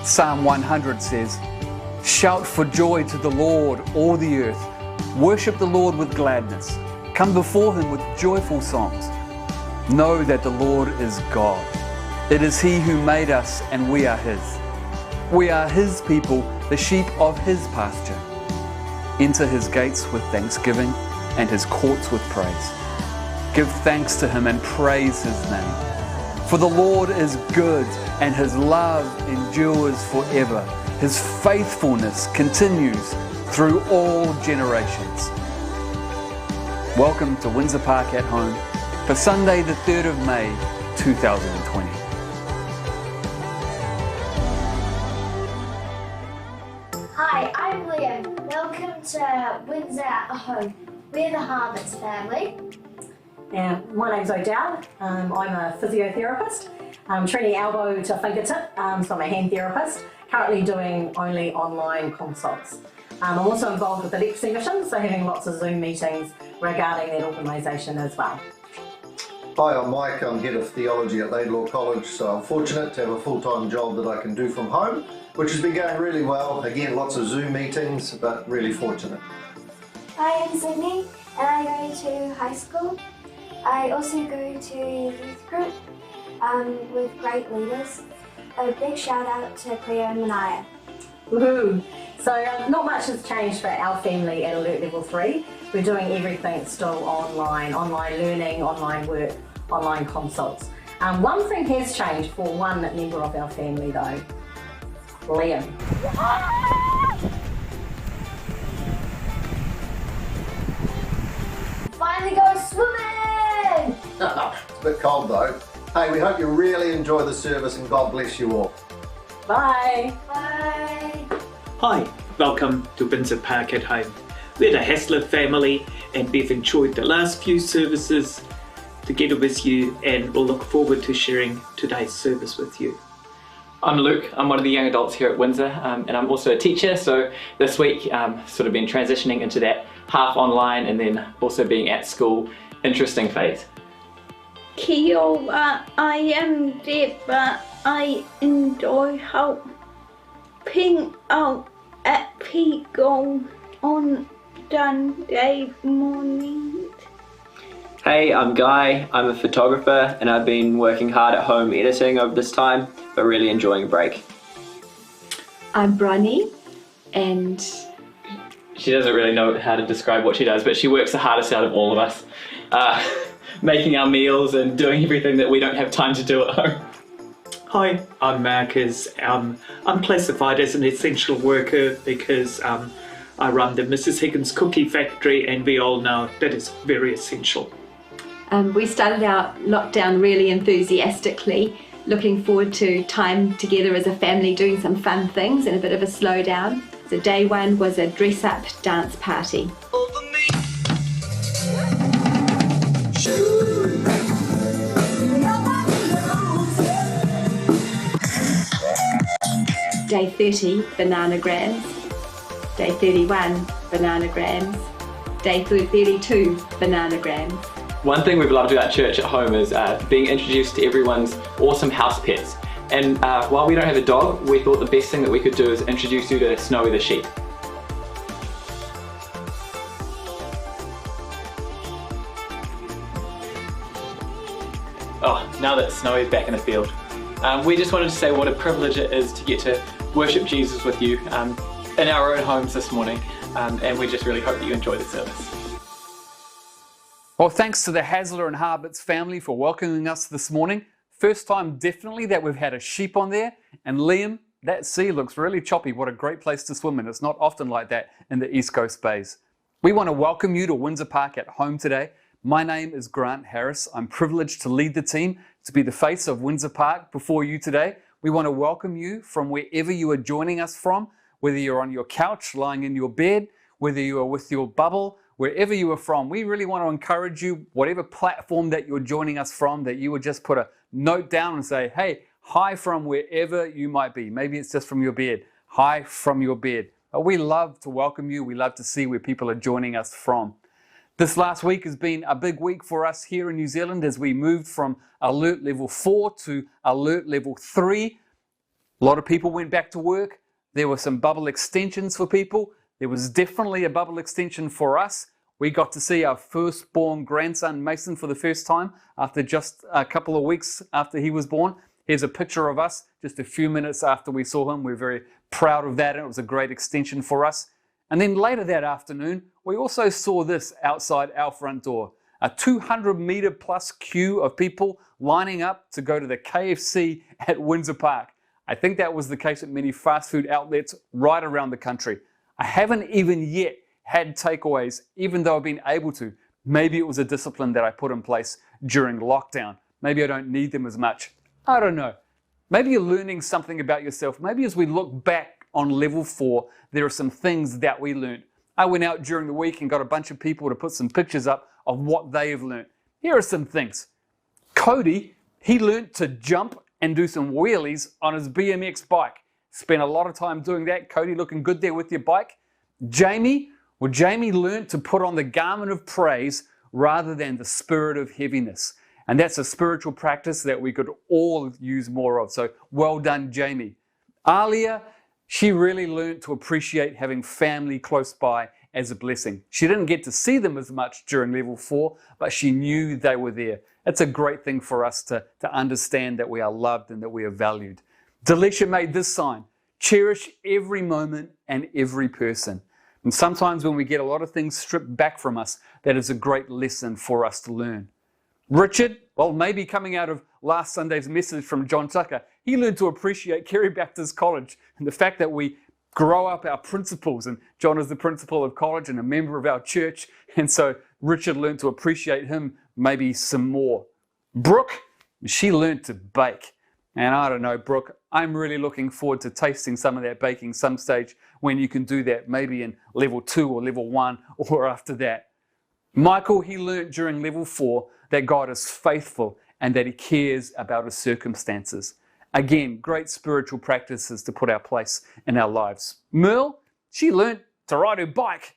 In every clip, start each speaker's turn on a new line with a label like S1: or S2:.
S1: Psalm 100 says, "Shout for joy to the Lord, all the earth. Worship the Lord with gladness. Come before him with joyful songs. Know that the Lord is God. It is he who made us and we are his. We are his people, the sheep of his pasture. Enter his gates with thanksgiving and his courts with praise. Give thanks to him and praise his name. For the Lord is good and his love endures forever. His faithfulness continues through all generations." Welcome to Windsor Park at Home for Sunday the 3rd of May 2020.
S2: Hi, I'm Liam. Welcome to Windsor at Home. We're the Harmons family.
S3: Now, my name's Odell. I'm a physiotherapist. I'm training elbow to fingertip, so I'm a hand therapist, currently doing only online consults. I'm also involved with the Legacy Mission, so having lots of Zoom meetings regarding that organisation as well.
S4: Hi, I'm Mike. I'm Head of Theology at Laidlaw College, so I'm fortunate to have a full-time job that I can do from home, which has been going really well. Again, lots of Zoom meetings, but really fortunate.
S5: Hi, I'm Sydney and I go to high school. I also go to youth group with great leaders. A big shout out to Cleo and Manaya.
S3: Woohoo! So not much has changed for our family at Alert Level 3. We're doing everything still online learning, online work, online consults. One thing has changed for one member of our family though, Liam.
S2: Finally go swimming!
S4: It's a bit cold though. Hey, we hope you really enjoy the service and God bless you all.
S3: Bye!
S2: Bye!
S6: Hi, welcome to Windsor Park at Home. We're the Hassler family and we've enjoyed the last few services together with you and we'll look forward to sharing today's service with you.
S7: I'm Luke, I'm one of the young adults here at Windsor and I'm also a teacher, so this week sort of been transitioning into that half online and then also being at school. Interesting phase.
S8: Kia ora, I am Deborah. I enjoy helping out at Pigo on Sunday mornings.
S7: Hey, I'm Guy, I'm a photographer and I've been working hard at home editing over this time, but really enjoying a break.
S9: I'm Bronnie and
S7: she doesn't really know how to describe what she does, but she works the hardest out of all of us. Making our meals and doing everything that we don't have time to do at home.
S6: Hi, I'm Marcus. I'm classified as an essential worker because I run the Mrs. Higgins Cookie Factory and we all know that is very essential.
S9: we started our lockdown really enthusiastically, looking forward to time together as a family doing some fun things and a bit of a slowdown. So day one was a dress-up dance party. Day 30, bananagrams. Day 31, bananagrams. Day 32, bananagrams.
S7: One thing we've loved about church at home is being introduced to everyone's awesome house pets. And while we don't have a dog, we thought the best thing that we could do is introduce you to Snowy the sheep. Oh, now that Snowy's back in the field. We just wanted to say what a privilege it is to get to worship Jesus with you in our own homes this morning. And we just really hope that you enjoy the service.
S1: Well, thanks to the Hasler and Harberts family for welcoming us this morning. First time definitely that we've had a sheep on there. And Liam, that sea looks really choppy. What a great place to swim in. It's not often like that in the East Coast Bays. We want to welcome you to Windsor Park at Home today. My name is Grant Harris. I'm privileged to lead the team, to be the face of Windsor Park before you today. We want to welcome you from wherever you are joining us from, whether you're on your couch, lying in your bed, whether you are with your bubble, wherever you are from. We really want to encourage you, whatever platform that you're joining us from, that you would just put a note down and say, hey, hi from wherever you might be. Maybe it's just from your bed. Hi from your bed. But we love to welcome you. We love to see where people are joining us from. This last week has been a big week for us here in New Zealand as we moved from Alert Level 4 to Alert Level 3. A lot of people went back to work. There were some bubble extensions for people. There was definitely a bubble extension for us. We got to see our firstborn grandson, Mason, for the first time after just a couple of weeks after he was born. Here's a picture of us just a few minutes after we saw him. We're very proud of that, and it was a great extension for us. And then later that afternoon, we also saw this outside our front door, a 200-meter plus queue of people lining up to go to the KFC at Windsor Park. I think that was the case at many fast food outlets right around the country. I haven't even yet had takeaways, even though I've been able to. Maybe it was a discipline that I put in place during lockdown. Maybe I don't need them as much. I don't know. Maybe you're learning something about yourself. Maybe as we look back on level 4, there are some things that we learned. I went out during the week and got a bunch of people to put some pictures up of what they have learned. Here are some things. Cody, he learned to jump and do some wheelies on his BMX bike. Spent a lot of time doing that. Cody, looking good there with your bike. Jamie learned to put on the garment of praise rather than the spirit of heaviness. And that's a spiritual practice that we could all use more of. So well done, Jamie. Alia, she really learned to appreciate having family close by as a blessing. She didn't get to see them as much during level 4, but she knew they were there. It's a great thing for us to understand that we are loved and that we are valued. Delisha made this sign: cherish every moment and every person. And sometimes when we get a lot of things stripped back from us, that is a great lesson for us to learn. Richard, well, maybe coming out of last Sunday's message from John Tucker, he learned to appreciate Kerry Baptist College and the fact that we grow up our principals. And John is the principal of college and a member of our church. And so Richard learned to appreciate him maybe some more. Brooke, she learned to bake. And I don't know, Brooke, I'm really looking forward to tasting some of that baking some stage when you can do that, maybe in level 2 or level 1 or after that. Michael, he learned during level 4 that God is faithful and that he cares about his circumstances. Again, great spiritual practices to put our place in our lives. Merle, she learned to ride her bike.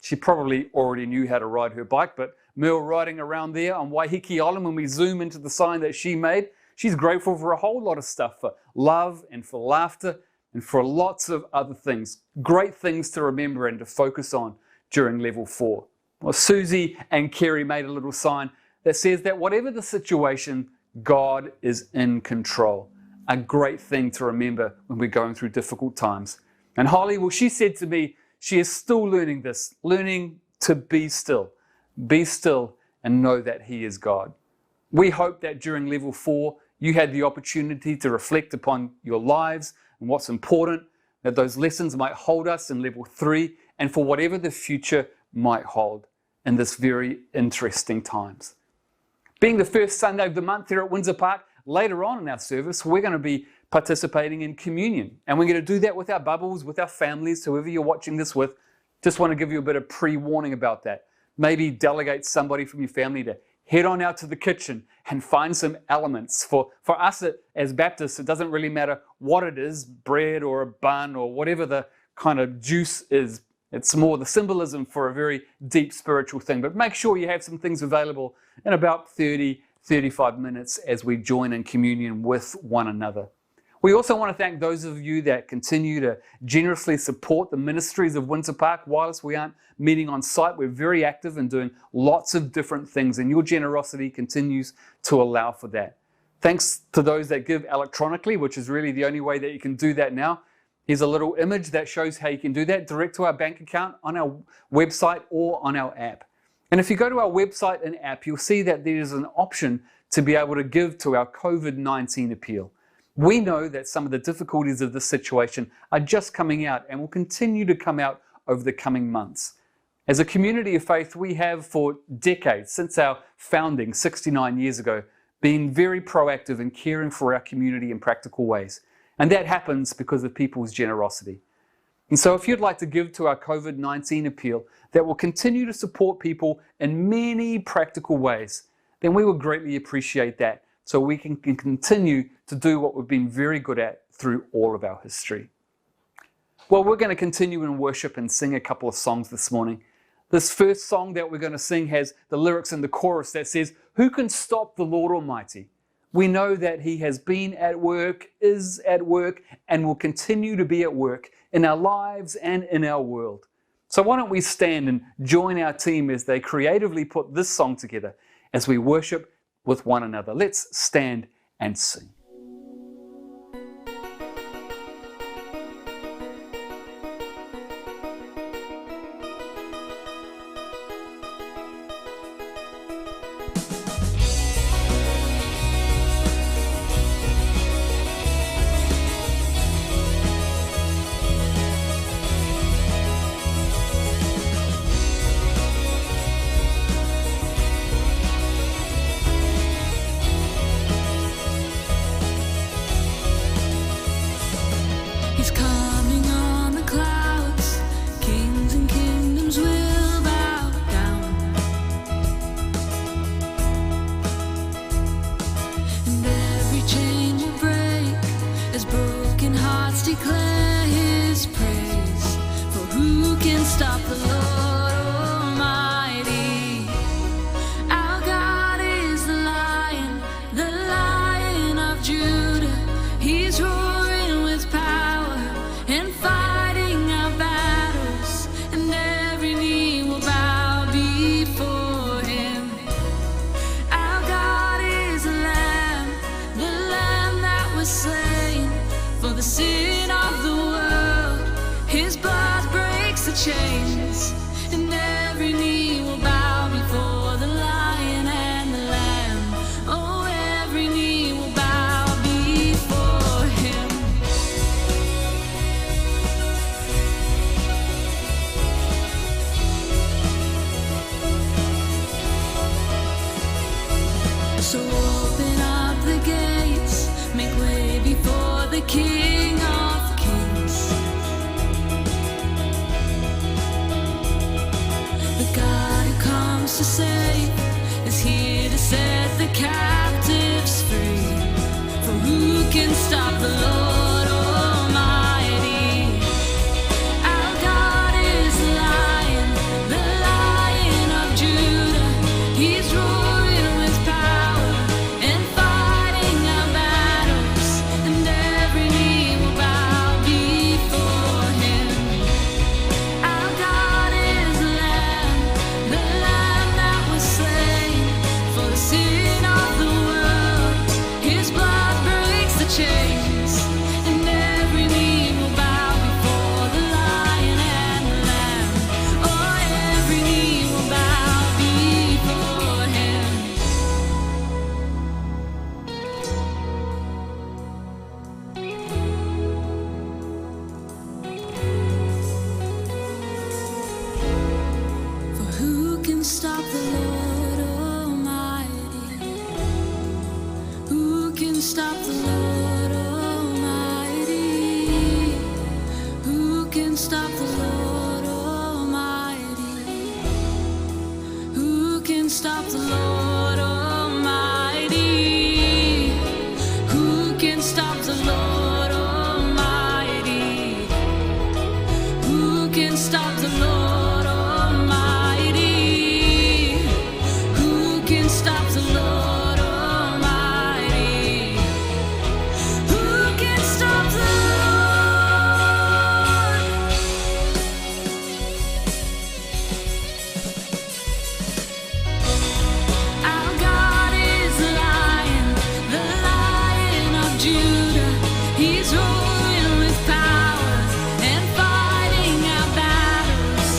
S1: She probably already knew how to ride her bike, but Merle riding around there on Waiheke Island, when we zoom into the sign that she made, she's grateful for a whole lot of stuff, for love and for laughter and for lots of other things. Great things to remember and to focus on during level 4. Well, Susie and Kerry made a little sign that says that whatever the situation, God is in control. A great thing to remember when we're going through difficult times. And Holly, well, she said to me, she is still learning this, learning to be still. Be still and know that He is God. We hope that during level 4, you had the opportunity to reflect upon your lives and what's important, that those lessons might hold us in level 3 and for whatever the future might hold in this very interesting times. Being the first Sunday of the month here at Windsor Park, later on in our service, we're going to be participating in communion. And we're going to do that with our bubbles, with our families, whoever you're watching this with. Just want to give you a bit of pre-warning about that. Maybe delegate somebody from your family to head on out to the kitchen and find some elements. For us as Baptists, it doesn't really matter what it is, bread or a bun or whatever the kind of juice is. It's more the symbolism for a very deep spiritual thing. But make sure you have some things available in about 30-35 minutes as we join in communion with one another. We also want to thank those of you that continue to generously support the ministries of Windsor Park. Whilst we aren't meeting on site, we're very active and doing lots of different things, and your generosity continues to allow for that. Thanks to those that give electronically, which is really the only way that you can do that now. Here's a little image that shows how you can do that direct to our bank account on our website or on our app. And if you go to our website and app, you'll see that there is an option to be able to give to our COVID-19 appeal. We know that some of the difficulties of this situation are just coming out and will continue to come out over the coming months. As a community of faith, we have for decades, since our founding 69 years ago, been very proactive in caring for our community in practical ways. And that happens because of people's generosity. And so if you'd like to give to our COVID-19 appeal that will continue to support people in many practical ways, then we would greatly appreciate that so we can continue to do what we've been very good at through all of our history. Well, we're going to continue in worship and sing a couple of songs this morning. This first song that we're going to sing has the lyrics in the chorus that says, "Who can stop the Lord Almighty?" We know that He has been at work, is at work, and will continue to be at work in our lives and in our world. So why don't we stand and join our team as they creatively put this song together as we worship with one another. Let's stand and sing.
S10: Declare His praise, for who can stop the Lord Almighty? Our God is the Lion of Judah. He's roaring with power and fighting our battles, and every knee will bow before Him. Our God is the Lamb that was slain for the sin of the world. His blood breaks the chains, and every knee will bow before the Lion and the Lamb. Oh, every knee will bow before Him. So open up the gates, make way before the King of Kings. The God who comes to save is here to set the captives free. For who can stop the Lord Almighty? Our God is the Lion of Judah. He's roaring with power and fighting our battles, and every knee will bow before Him. Our God is the Lamb that was slain for the sin of the world. His blood breaks the chains, and every knee will bow before the Lion and the Lamb. Oh, every knee will bow before Him. For who can stop the Lord Almighty? Who can stop the Lord Almighty? Who can stop the Lord Almighty? Who can stop the Lord Almighty? Who can stop the Lord Almighty? Who can stop the Lord Almighty? Who can stop the Lord Almighty? Who can stop the Lord? Our God is the Lion of Judah. He's roaring with power and fighting our battles,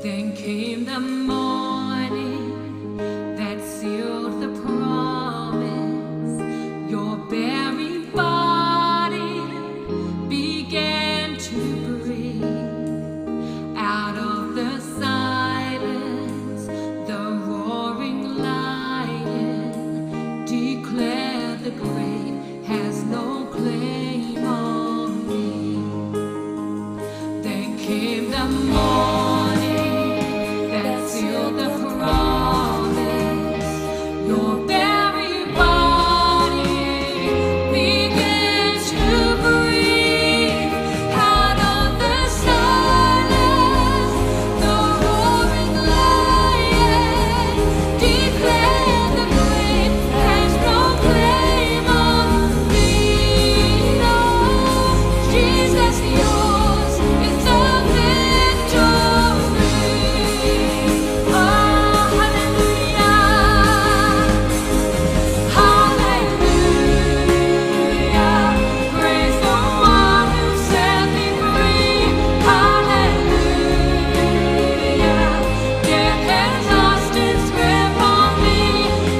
S10: Then came the morning that sealed the promise. Your buried body began to breathe. Out of the silence, the roaring lion declared the grave has no claim on me. Then came the morning that sealed the promise. Your buried body began to breathe. Out of the silence, the roaring lion declared the grave has no claim on me. No, Jesus, yours is the victory. Oh, hallelujah. Hallelujah. Praise the one who set me free. Hallelujah. Death has lost its grip on me.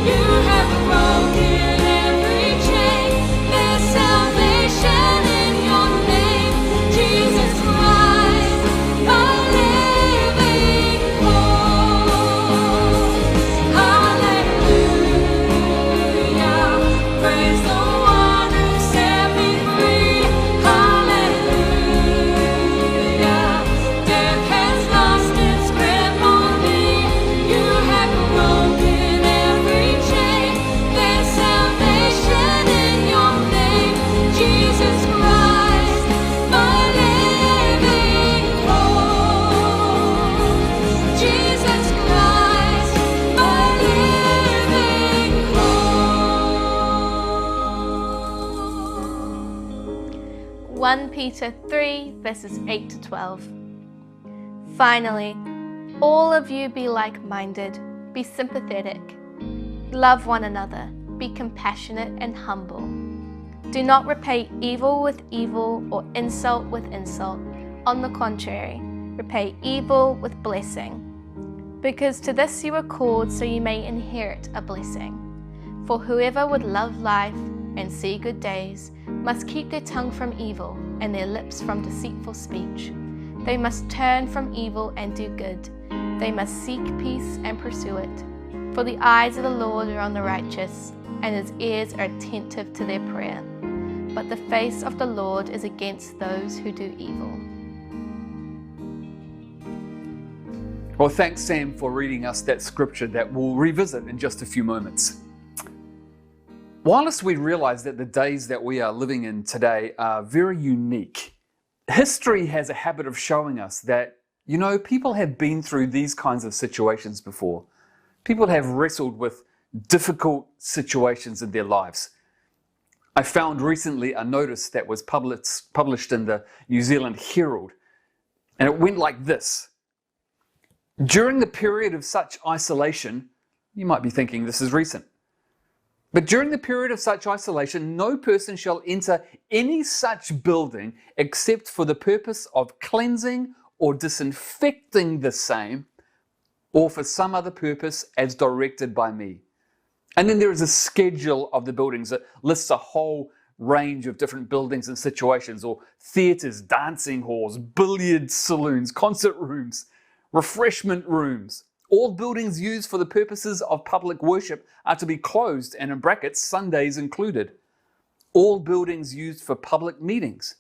S10: You have broken every chain. There's salvation in your name, Jesus Christ, my living hope. Hallelujah. Praise the one who set me free. Hallelujah. Death has lost its grip on me. You have broken every chain. There's salvation in your name, Jesus Christ, my living hope. Jesus Christ, my living hope.
S11: 1 Peter 3 verses 8 to 12. Finally, all of you be like-minded, be sympathetic, love one another, be compassionate and humble. Do not repay evil with evil or insult with insult. On the contrary, repay evil with blessing. Because to this you were called, so you may inherit a blessing. For whoever would love life and see good days must keep their tongue from evil and their lips from deceitful speech. They must turn from evil and do good. They must seek peace and pursue it. For the eyes of the Lord are on the righteous, and his ears are attentive to their prayer. But the face of the Lord is against those who do evil.
S1: Well, thanks, Sam, for reading us that scripture that we'll revisit in just a few moments. Whilst we realize that the days that we are living in today are very unique, history has a habit of showing us that, people have been through these kinds of situations before. People have wrestled with difficult situations in their lives. I found recently a notice that was published in the New Zealand Herald, and it went like this. During the period of such isolation, you might be thinking this is recent, but during the period of such isolation, no person shall enter any such building except for the purpose of cleansing or disinfecting the same, or for some other purpose as directed by me. And then there is a schedule of the buildings that lists a whole range of different buildings and situations, or theatres, dancing halls, billiard saloons, concert rooms, refreshment rooms. All buildings used for the purposes of public worship are to be closed, and in brackets, Sundays included. All buildings used for public meetings.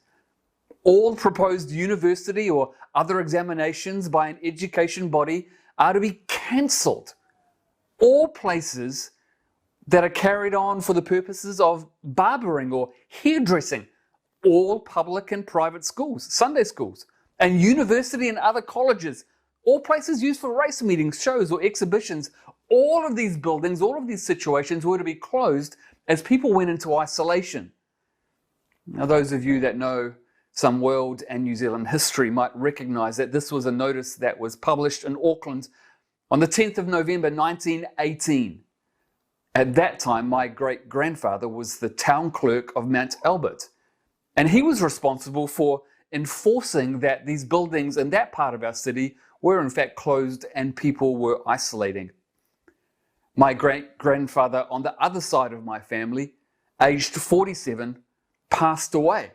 S1: All proposed university or other examinations by an education body are to be cancelled. All places that are carried on for the purposes of barbering or hairdressing. All public and private schools, Sunday schools, and university and other colleges. All places used for race meetings, shows, or exhibitions. All of these buildings, all of these situations were to be closed as people went into isolation. Now, those of you that know some world and New Zealand history might recognise that this was a notice that was published in Auckland on the 10th of November 1918. At that time, my great-grandfather was the town clerk of Mount Albert, and he was responsible for enforcing that these buildings in that part of our city were in fact closed and people were isolating. My great-grandfather on the other side of my family, aged 47, passed away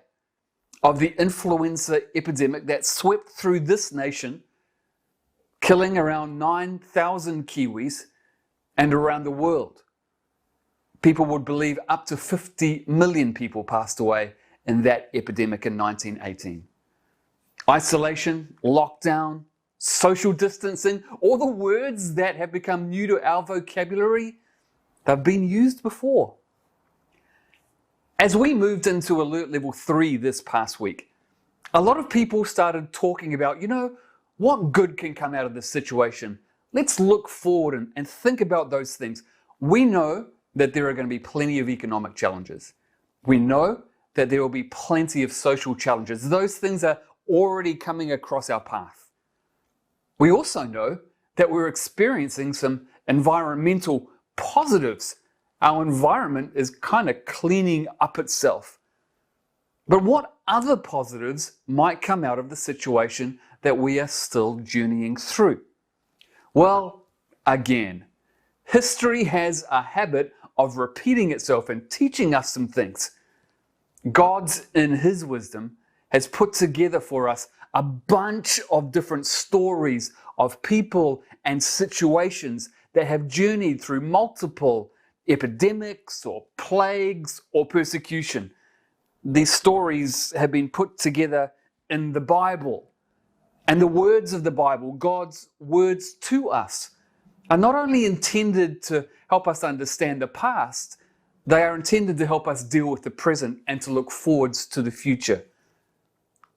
S1: of the influenza epidemic that swept through this nation, killing around 9,000 Kiwis and around the world. People would believe up to 50 million people passed away in that epidemic in 1918. Isolation, lockdown, social distancing, all the words that have become new to our vocabulary, they've been used before. As we moved into Alert Level 3 this past week, a lot of people started talking about, what good can come out of this situation? Let's look forward and think about those things. We know that there are going to be plenty of economic challenges. We know that there will be plenty of social challenges. Those things are already coming across our path. We also know that we're experiencing some environmental positives. Our environment is kind of cleaning up itself. But what other positives might come out of the situation that we are still journeying through? Well, again, history has a habit of repeating itself and teaching us some things. God, in His wisdom, has put together for us a bunch of different stories of people and situations that have journeyed through multiple epidemics or plagues or persecution. These stories have been put together in the Bible. And the words of the Bible, God's words to us, are not only intended to help us understand the past, they are intended to help us deal with the present and to look forwards to the future.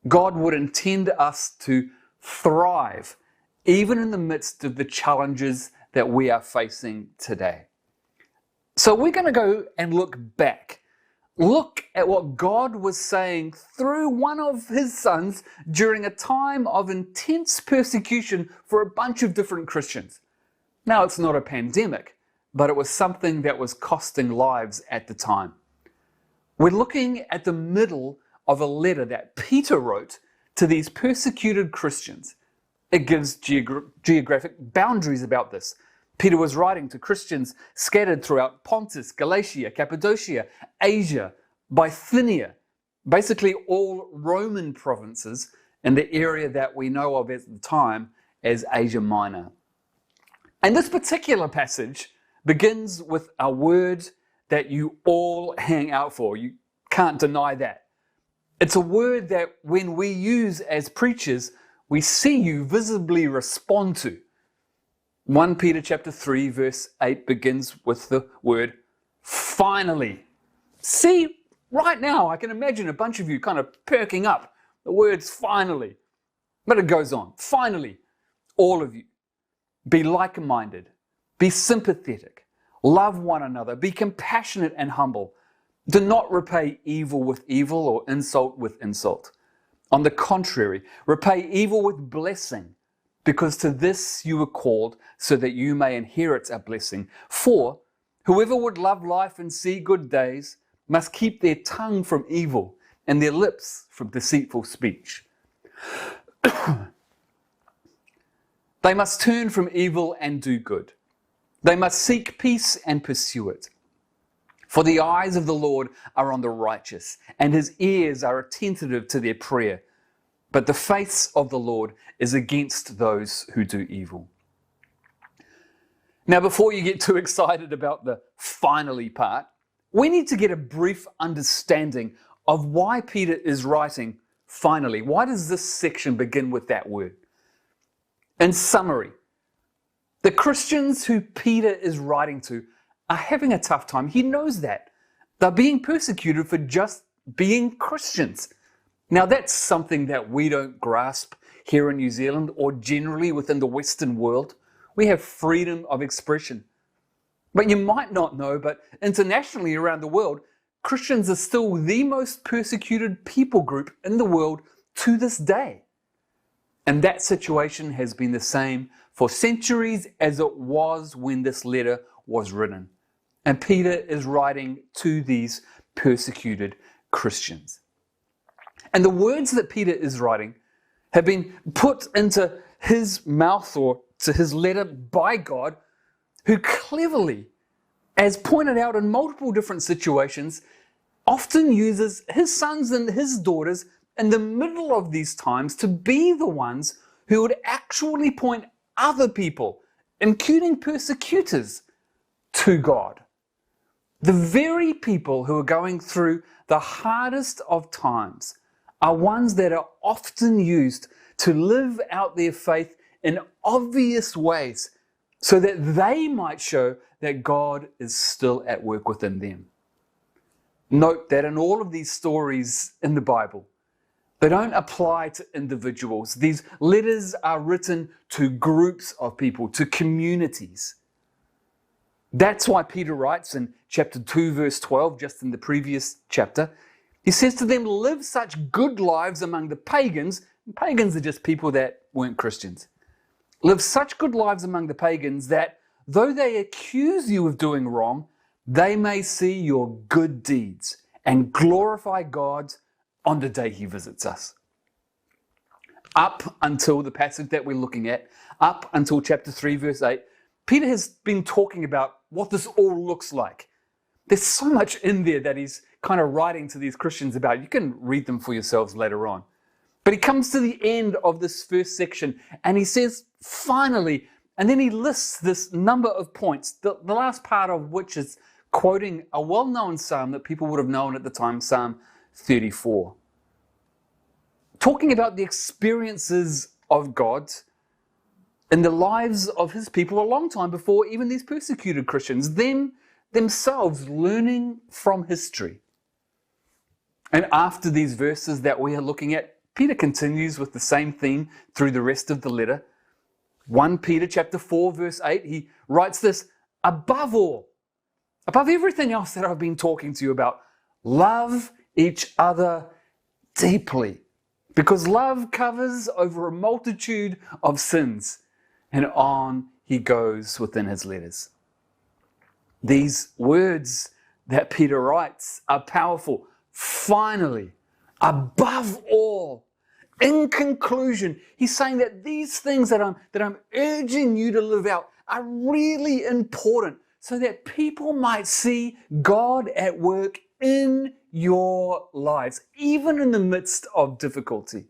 S1: God would intend us to thrive even in the midst of the challenges that we are facing today. So we're going to go and look back. Look at what God was saying through one of His sons during a time of intense persecution for a bunch of different Christians. Now, it's not a pandemic, but it was something that was costing lives at the time. We're looking at the middle of a letter that Peter wrote to these persecuted Christians. It gives geographic boundaries about this. Peter was writing to Christians scattered throughout Pontus, Galatia, Cappadocia, Asia, Bithynia, basically all Roman provinces in the area that we know of at the time as Asia Minor. And this particular passage begins with a word that you all hang out for. You can't deny that. It's a word that when we use as preachers, we see you visibly respond to. 1 Peter chapter 3 verse 8 begins with the word finally. See, right now I can imagine a bunch of you kind of perking up. The word's finally. But it goes on. Finally, all of you, be like-minded, be sympathetic, love one another, be compassionate and humble. Do not repay evil with evil or insult with insult. On the contrary, repay evil with blessing, because to this you were called, so that you may inherit a blessing. For whoever would love life and see good days must keep their tongue from evil and their lips from deceitful speech. They must turn from evil and do good. They must seek peace and pursue it. For the eyes of the Lord are on the righteous, and His ears are attentive to their prayer. But the face of the Lord is against those who do evil. Now, before you get too excited about the finally part, we need to get a brief understanding of why Peter is writing finally. Why does this section begin with that word? In summary, the Christians who Peter is writing to are having a tough time. He knows that. They're being persecuted for just being Christians. Now, that's something that we don't grasp here in New Zealand or generally within the Western world. We have freedom of expression. But you might not know, but internationally around the world, Christians are still the most persecuted people group in the world to this day. And that situation has been the same for centuries as it was when this letter was written. And Peter is writing to these persecuted Christians. And the words that Peter is writing have been put into his mouth or to his letter by God, who cleverly, as pointed out in multiple different situations, often uses his sons and his daughters in the middle of these times to be the ones who would actually point other people, including persecutors, to God. The very people who are going through the hardest of times are ones that are often used to live out their faith in obvious ways so that they might show that God is still at work within them. Note that in all of these stories in the Bible, they don't apply to individuals. These letters are written to groups of people, to communities. That's why Peter writes in chapter 2, verse 12, just in the previous chapter, he says to them, live such good lives among the pagans. Pagans are just people that weren't Christians. Live such good lives among the pagans that though they accuse you of doing wrong, they may see your good deeds and glorify God on the day he visits us. Up until the passage that we're looking at, up until chapter 3, verse 8, Peter has been talking about what this all looks like. There's so much in there that he's kind of writing to these Christians about. You can read them for yourselves later on. But he comes to the end of this first section and he says, finally, and then he lists this number of points, the last part of which is quoting a well-known psalm that people would have known at the time, Psalm 34. Talking about the experiences of God in the lives of his people a long time before even these persecuted Christians, themselves learning from history. And after these verses that we are looking at, Peter continues with the same theme through the rest of the letter. 1 Peter chapter 4, verse 8, he writes this, above all, above everything else that I've been talking to you about, love each other deeply, because love covers over a multitude of sins. And on he goes within his letters. These words that Peter writes are powerful. Finally, above all, in conclusion, he's saying that these things that I'm urging you to live out are really important so that people might see God at work in your lives, even in the midst of difficulty.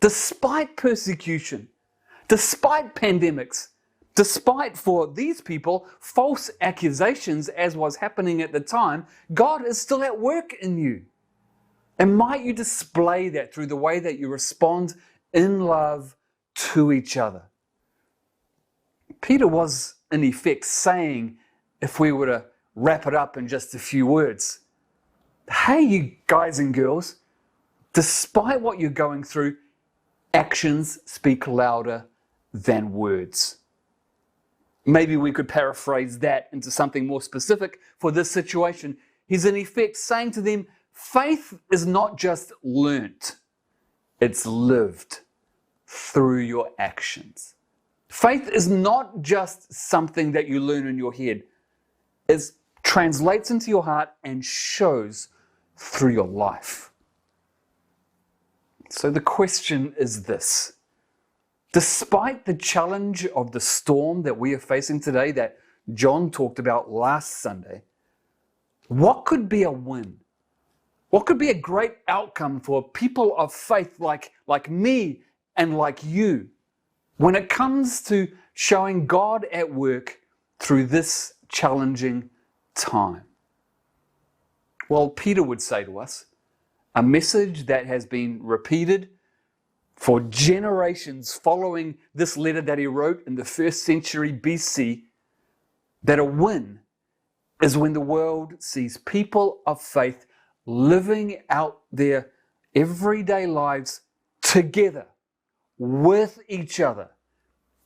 S1: Despite persecution, despite pandemics, despite, for these people, false accusations, as was happening at the time, God is still at work in you. And might you display that through the way that you respond in love to each other. Peter was, in effect, saying, if we were to wrap it up in just a few words, hey, you guys and girls, despite what you're going through, actions speak louder than words. Maybe we could paraphrase that into something more specific for this situation. He's in effect saying to them, faith is not just learnt, it's lived through your actions. Faith is not just something that you learn in your head. It translates into your heart and shows through your life. So the question is this. Despite the challenge of the storm that we are facing today, that John talked about last Sunday, what could be a win? What could be a great outcome for people of faith like me and like you when it comes to showing God at work through this challenging time? Well, Peter would say to us, a message that has been repeated for generations following this letter that he wrote in the 1st century BC, that a win is when the world sees people of faith living out their everyday lives together with each other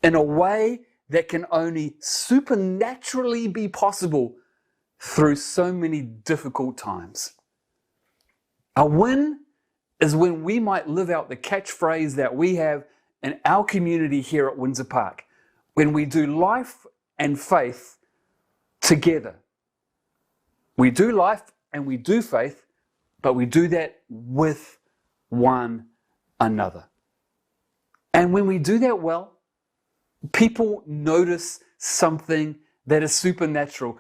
S1: in a way that can only supernaturally be possible through so many difficult times. A win is when we might live out the catchphrase that we have in our community here at Windsor Park, when we do life and faith together. We do life and we do faith but we do that with one another. And when we do that well, people notice something that is supernatural.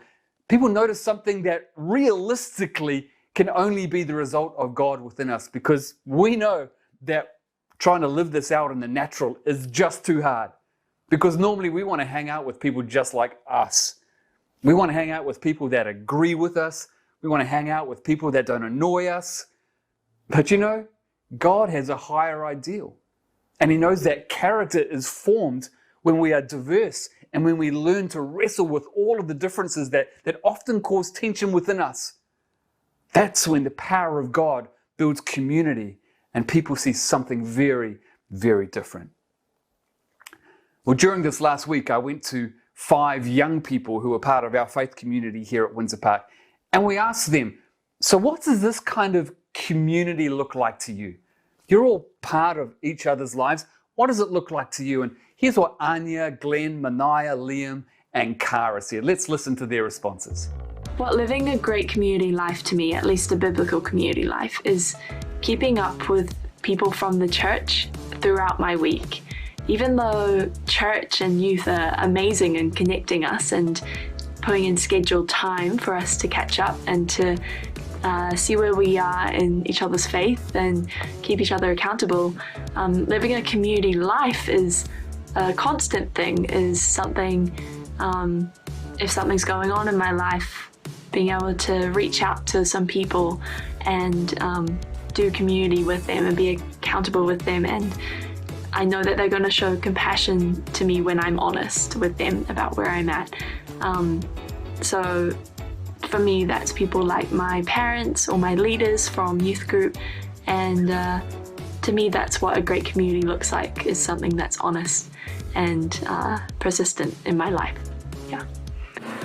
S1: People notice something that realistically can only be the result of God within us, because we know that trying to live this out in the natural is just too hard. Because normally we want to hang out with people just like us. We want to hang out with people that agree with us. We want to hang out with people that don't annoy us. But you know, God has a higher ideal. And He knows that character is formed when we are diverse and when we learn to wrestle with all of the differences that often cause tension within us. That's when the power of God builds community and people see something very, very different. Well, during this last week, I went to 5 young people who are part of our faith community here at Windsor Park, and we asked them, so what does this kind of community look like to you? You're all part of each other's lives. What does it look like to you? And here's what Anya, Glenn, Manaya, Liam, and Cara said. Let's listen to their responses.
S12: What living a great community life to me, at least a biblical community life, is keeping up with people from the church throughout my week. Even though church and youth are amazing in connecting us and putting in scheduled time for us to catch up and to see where we are in each other's faith and keep each other accountable, living a community life is a constant thing, is something, if something's going on in my life, being able to reach out to some people and do community with them and be accountable with them, and I know that they're going to show compassion to me when I'm honest with them about where I'm at. So for me, that's people like my parents or my leaders from youth group, and to me that's what a great community looks like, is something that's honest and persistent in my life. Yeah.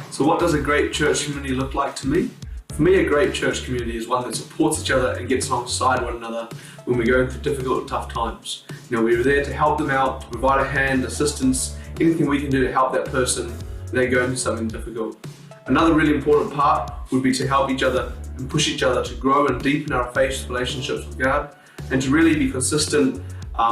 S13: So what does a great church community look like to me? For me, a great church community is one that supports each other and gets alongside one another when we're going through difficult and tough times. You know, we're there to help them out, to provide a hand, assistance, anything we can do to help that person when they're going through something difficult. Another really important part would be to help each other and push each other to grow and deepen our faith relationships with God, and to really be consistent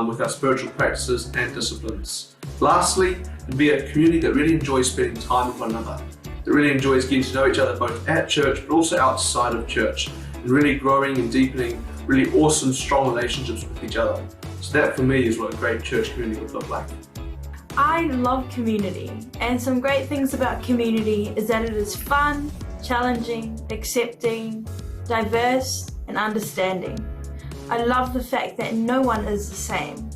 S13: with our spiritual practices and disciplines. Lastly, to be a community that really enjoys spending time with one another, that really enjoys getting to know each other both at church but also outside of church, and really growing and deepening really awesome, strong relationships with each other. So that for me is what a great church community would look like.
S14: I love community, and some great things about community is that it is fun, challenging, accepting, diverse, and understanding. I love the fact that no one is the same.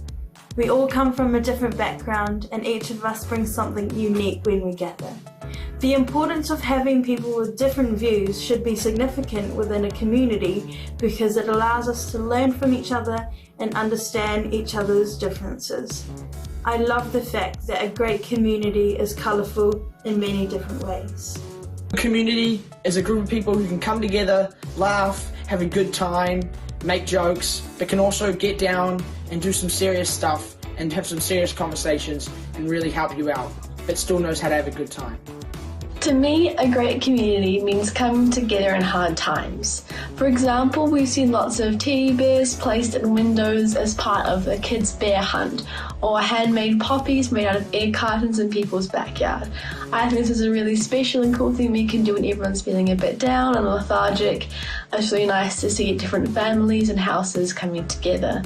S14: We all come from a different background, and each of us brings something unique when we gather. The importance of having people with different views should be significant within a community, because it allows us to learn from each other and understand each other's differences. I love the fact that a great community is colourful in many different ways.
S15: A community is a group of people who can come together, laugh, have a good time, make jokes, but can also get down and do some serious stuff and have some serious conversations and really help you out, but still knows how to have a good time.
S16: To me, a great community means coming together in hard times. For example, we've seen lots of teddy bears placed in windows as part of the kids' bear hunt, or handmade poppies made out of egg cartons in people's backyard. I think this is a really special and cool thing we can do when everyone's feeling a bit down and lethargic. It's really nice to see different families and houses coming together.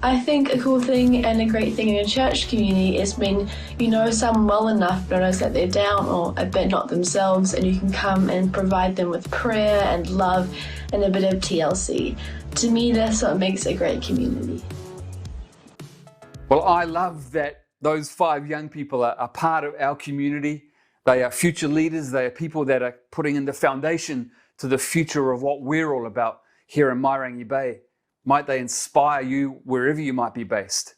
S16: I think a cool thing and a great thing in a church community is when you know someone well enough to notice that they're down or a bit not themselves, and you can come and provide them with prayer and love and a bit of TLC. To me, that's what makes a great community.
S1: Well, I love that those 5 young people are part of our community. They are future leaders. They are people that are putting in the foundation to the future of what we're all about here in Mairangi Bay. Might they inspire you wherever you might be based.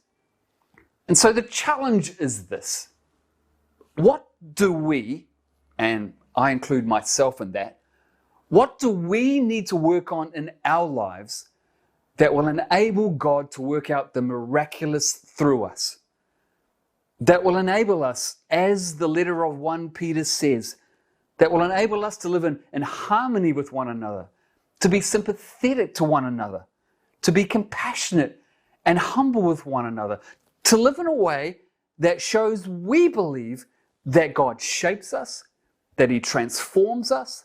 S1: And so the challenge is this. What do we, and I include myself in that, what do we need to work on in our lives that will enable God to work out the miraculous through us? That will enable us, as the letter of 1 Peter says, that will enable us to live in harmony with one another, to be sympathetic to one another, to be compassionate and humble with one another, to live in a way that shows we believe that God shapes us, that He transforms us,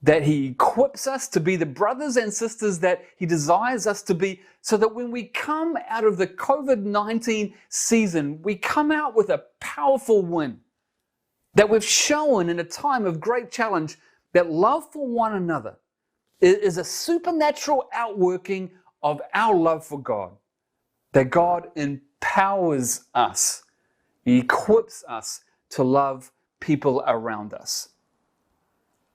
S1: that He equips us to be the brothers and sisters that He desires us to be, so that when we come out of the COVID-19 season, we come out with a powerful win. That we've shown in a time of great challenge that love for one another is a supernatural outworking of our love for God. That God empowers us, He equips us to love people around us.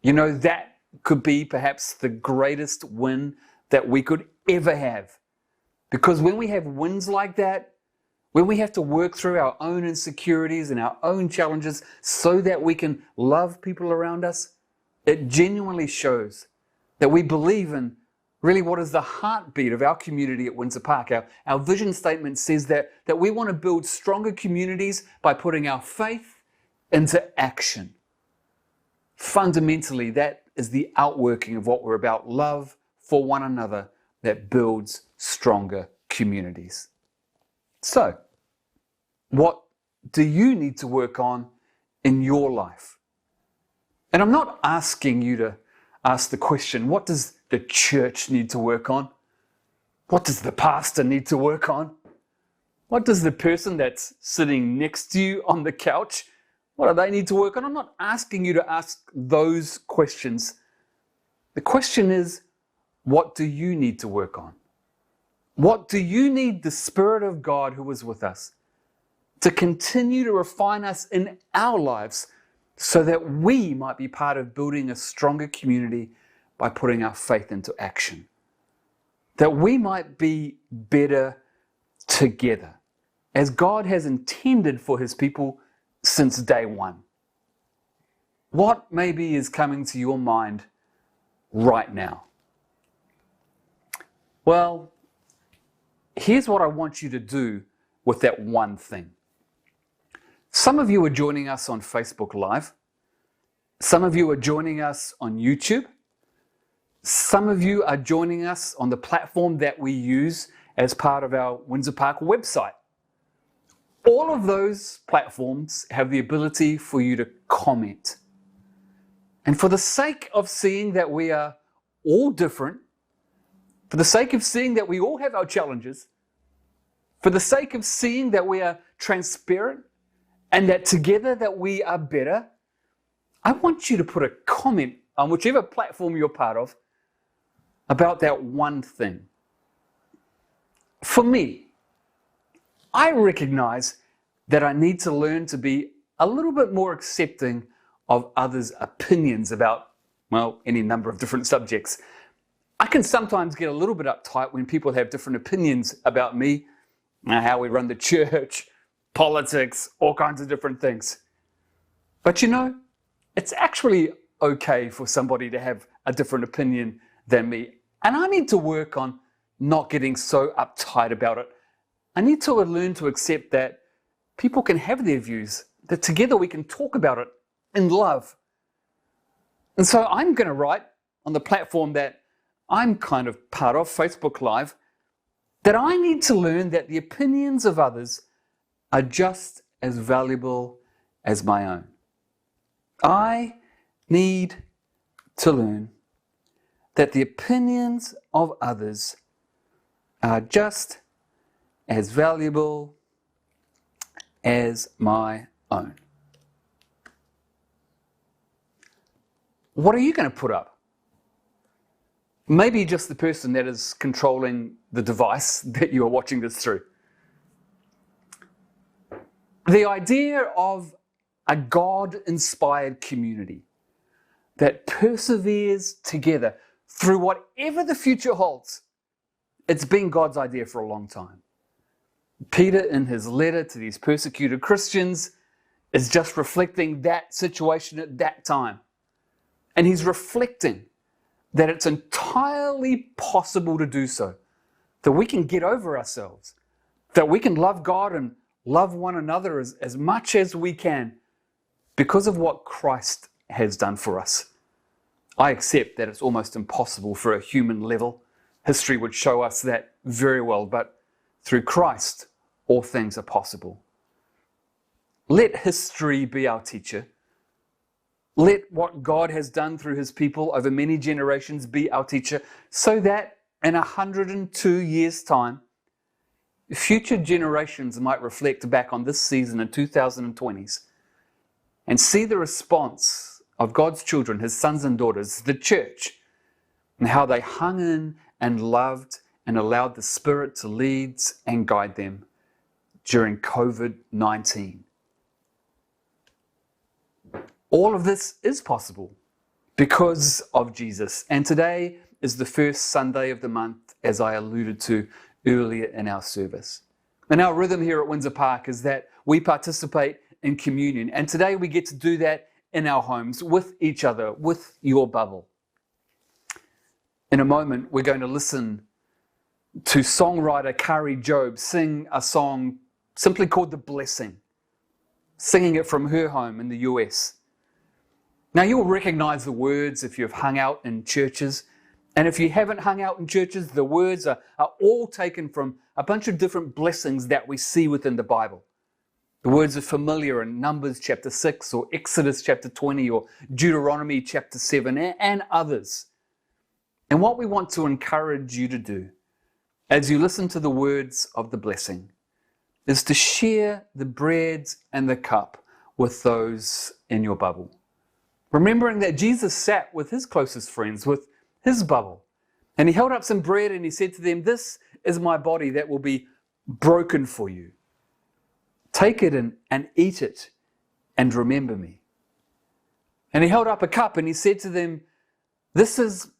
S1: You know, that could be perhaps the greatest win that we could ever have. Because when we have wins like that, when we have to work through our own insecurities and our own challenges so that we can love people around us, it genuinely shows that we believe in really what is the heartbeat of our community at Windsor Park. Our vision statement says that we want to build stronger communities by putting our faith into action. Fundamentally, that is the outworking of what we're about, love for one another that builds stronger communities. So, what do you need to work on in your life? And I'm not asking you to ask the question, what does the church need to work on? What does the pastor need to work on? What does the person that's sitting next to you on the couch, what do they need to work on? I'm not asking you to ask those questions. The question is, what do you need to work on? What do you need the Spirit of God who is with us to continue to refine us in our lives so that we might be part of building a stronger community by putting our faith into action? That we might be better together as God has intended for His people since day one. What maybe is coming to your mind right now? Well, here's what I want you to do with that one thing. Some of you are joining us on Facebook Live. Some of you are joining us on YouTube. Some of you are joining us on the platform that we use as part of our Windsor Park website. All of those platforms have the ability for you to comment. And for the sake of seeing that we are all different, for the sake of seeing that we all have our challenges, for the sake of seeing that we are transparent and that together that we are better, I want you to put a comment on whichever platform you're part of about that one thing. For me, I recognize that I need to learn to be a little bit more accepting of others' opinions about, well, any number of different subjects. I can sometimes get a little bit uptight when people have different opinions about me, how we run the church, politics, all kinds of different things. But you know, it's actually okay for somebody to have a different opinion than me. And I need to work on not getting so uptight about it. I need to learn to accept that people can have their views, that together we can talk about it in love. And so I'm going to write on the platform that I'm kind of part of, Facebook Live, that I need to learn that the opinions of others are just as valuable as my own. I need to learn that the opinions of others are just as valuable as my own. What are you going to put up? Maybe just the person that is controlling the device that you are watching this through. The idea of a God-inspired community that perseveres together through whatever the future holds. It's been God's idea for a long time. Peter, in his letter to these persecuted Christians, is just reflecting that situation at that time. And he's reflecting that it's entirely possible to do so, that we can get over ourselves, that we can love God and love one another as much as we can because of what Christ has done for us. I accept that it's almost impossible for a human level. History would show us that very well, but through Christ, all things are possible. Let history be our teacher. Let what God has done through his people over many generations be our teacher, so that in 102 years' time, future generations might reflect back on this season in 2020s and see the response of God's children, his sons and daughters, the church, and how they hung in and loved and allowed the Spirit to lead and guide them during COVID-19. All of this is possible because of Jesus. And today is the first Sunday of the month, as I alluded to earlier in our service. And our rhythm here at Windsor Park is that we participate in communion. And today we get to do that in our homes, with each other, with your bubble. In a moment, we're going to listen to songwriter Kari Jobe sing a song simply called The Blessing, singing it from her home in the US. Now, you'll recognize the words if you've hung out in churches. And if you haven't hung out in churches, the words are all taken from a bunch of different blessings that we see within the Bible. The words are familiar in Numbers chapter 6 or Exodus chapter 20 or Deuteronomy chapter 7 and others. And what we want to encourage you to do as you listen to the words of the blessing is to share the bread and the cup with those in your bubble. Remembering that Jesus sat with his closest friends, with his bubble, and he held up some bread and he said to them, "This is my body that will be broken for you. Take it and eat it and remember me." And he held up a cup and he said to them, "This is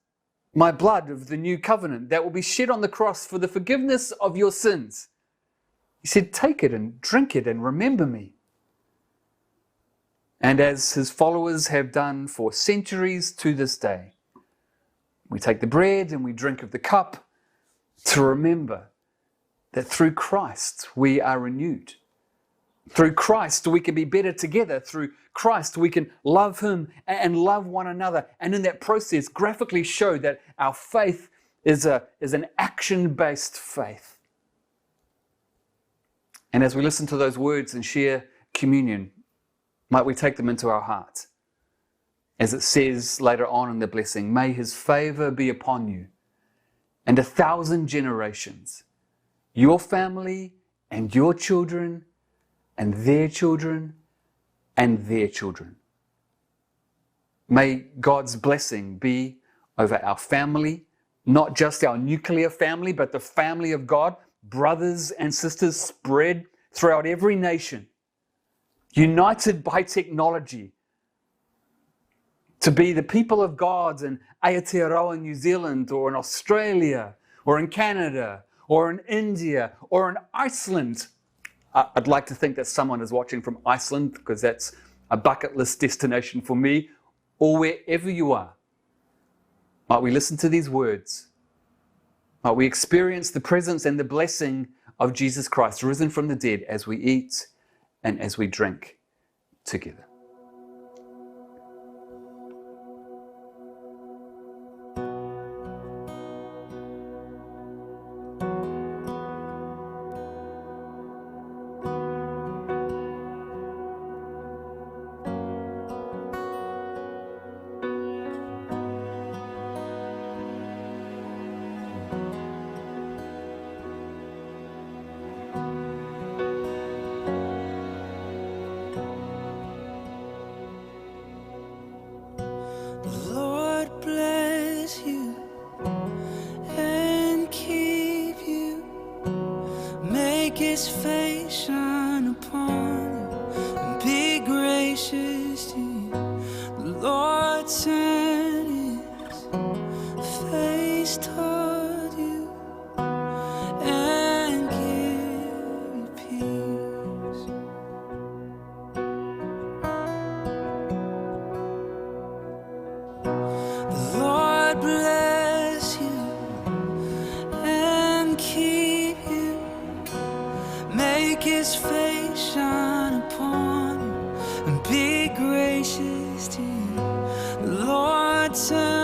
S1: my blood of the new covenant that will be shed on the cross for the forgiveness of your sins." He said, "Take it and drink it and remember me." And as his followers have done for centuries to this day, we take the bread and we drink of the cup to remember that through Christ we are renewed. Through Christ we can be better together. Through Christ we can love him and love one another. And in that process graphically show that our faith is an action-based faith. And as we listen to those words and share communion, might we take them into our heart. As it says later on in the blessing, "May his favor be upon you and 1,000 generations, your family and your children and their children and their children." May God's blessing be over our family, not just our nuclear family, but the family of God, brothers and sisters spread throughout every nation, united by technology, to be the people of God in Aotearoa, New Zealand, or in Australia, or in Canada, or in India, or in Iceland. I'd like to think that someone is watching from Iceland, because that's a bucket list destination for me, or wherever you are. Might we listen to these words? Might we experience the presence and the blessing of Jesus Christ, risen from the dead, as we eat and as we drink together.
S10: His face shine upon you and be gracious to you. The Lord turn his face toward you and give you peace. The Lord bless you and keep you. Make his face shine upon you and be gracious to you. The Lord turn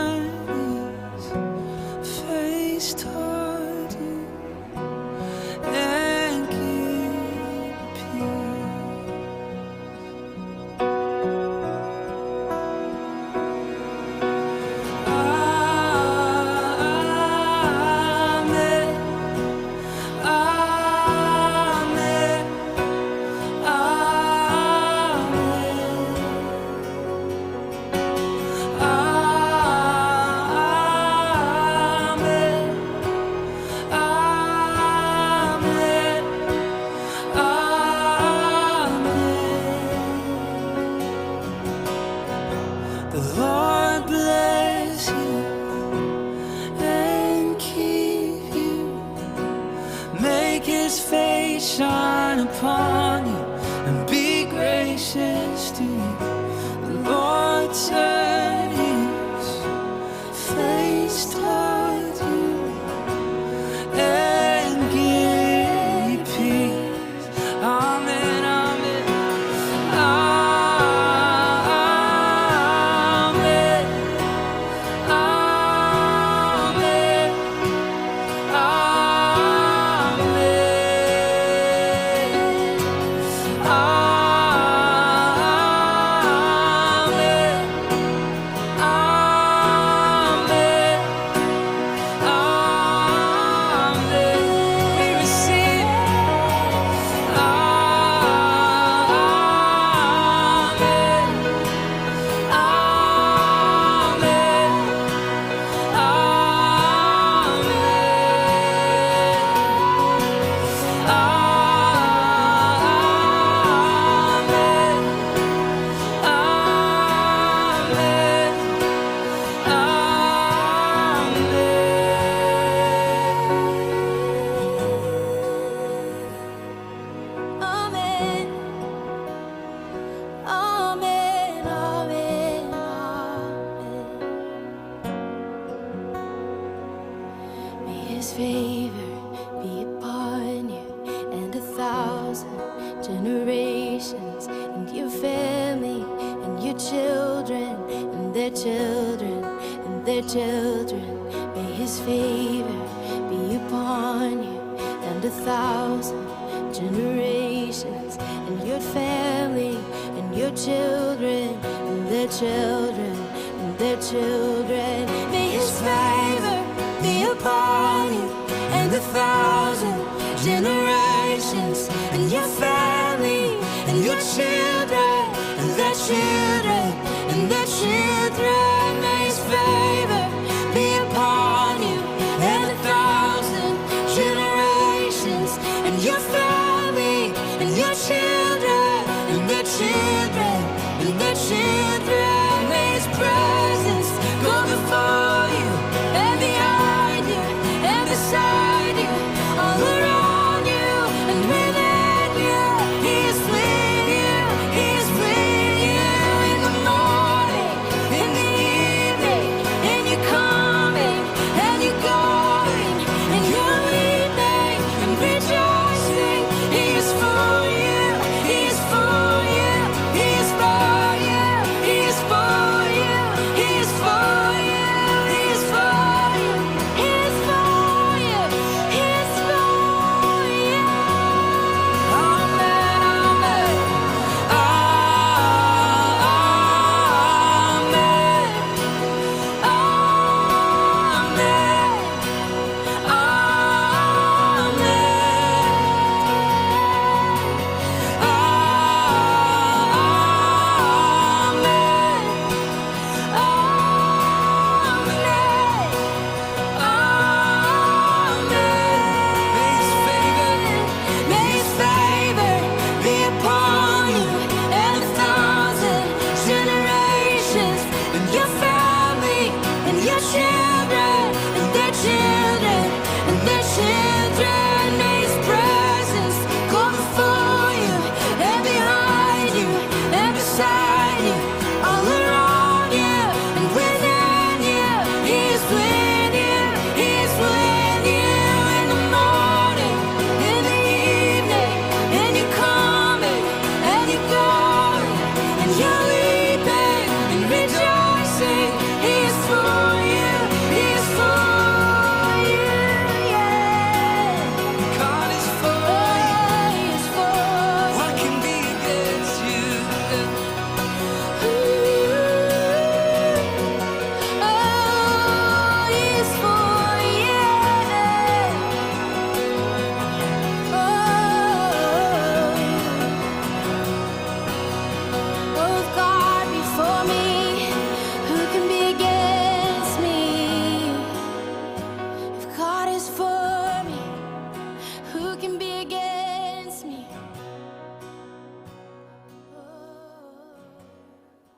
S10: The Lord bless you and keep you. Make His face shine upon you and be gracious to you. The Lord turn His face towards you and give you peace. Amen, amen. Amen. Amen. His favor be upon you and 1,000 generations, and your family and your children and their children and their children. May His favor be upon you and 1,000 generations, and your family and your children and their children and their children. May His favor be upon you and 1,000 generations, and your family and your children and their children and their children. May His favor be upon you and 1,000 generations, and your family and your children and their children and their children. May His presence go before you and behind you and beside you, all around you and within you. He is with you, He is with you in the morning, in the evening, and you're coming and you're going, and you're weeping and rejoicing. He is for you, He is for you, He is for you, He is for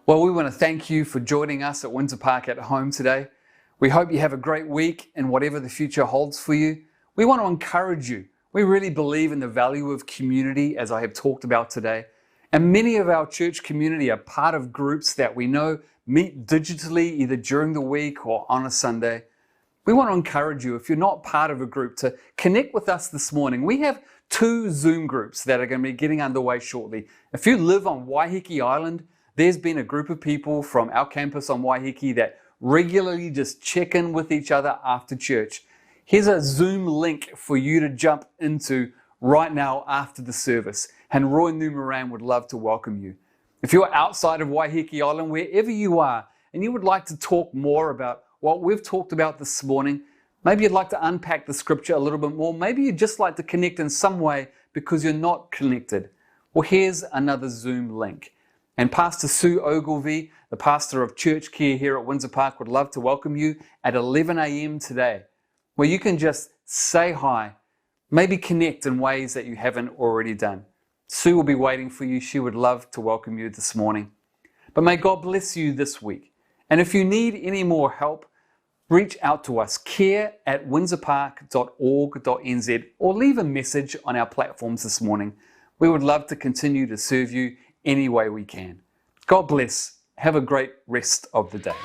S1: Well, we want to thank you for joining us at Windsor Park at Home today. We hope you have a great week and whatever the future holds for you. We want to encourage you. We really believe in the value of community, as I have talked about today. And many of our church community are part of groups that we know meet digitally either during the week or on a Sunday. We want to encourage you, if you're not part of a group, to connect with us this morning. We have 2 Zoom groups that are going to be getting underway shortly. If you live on Waiheke Island, there's been a group of people from our campus on Waiheke that regularly just check in with each other after church. Here's a Zoom link for you to jump into right now after the service. And Roy Numaran would love to welcome you. If you're outside of Waiheke Island, wherever you are, and you would like to talk more about what we've talked about this morning, maybe you'd like to unpack the scripture a little bit more, maybe you'd just like to connect in some way because you're not connected. Well, here's another Zoom link. And Pastor Sue Ogilvie, the pastor of Church Care here at Windsor Park, would love to welcome you at 11 a.m. today, where you can just say hi, maybe connect in ways that you haven't already done. Sue will be waiting for you. She would love to welcome you this morning. But may God bless you this week. And if you need any more help, reach out to us, care@windsorpark.org.nz, or leave a message on our platforms this morning. We would love to continue to serve you any way we can. God bless. Have a great rest of the day.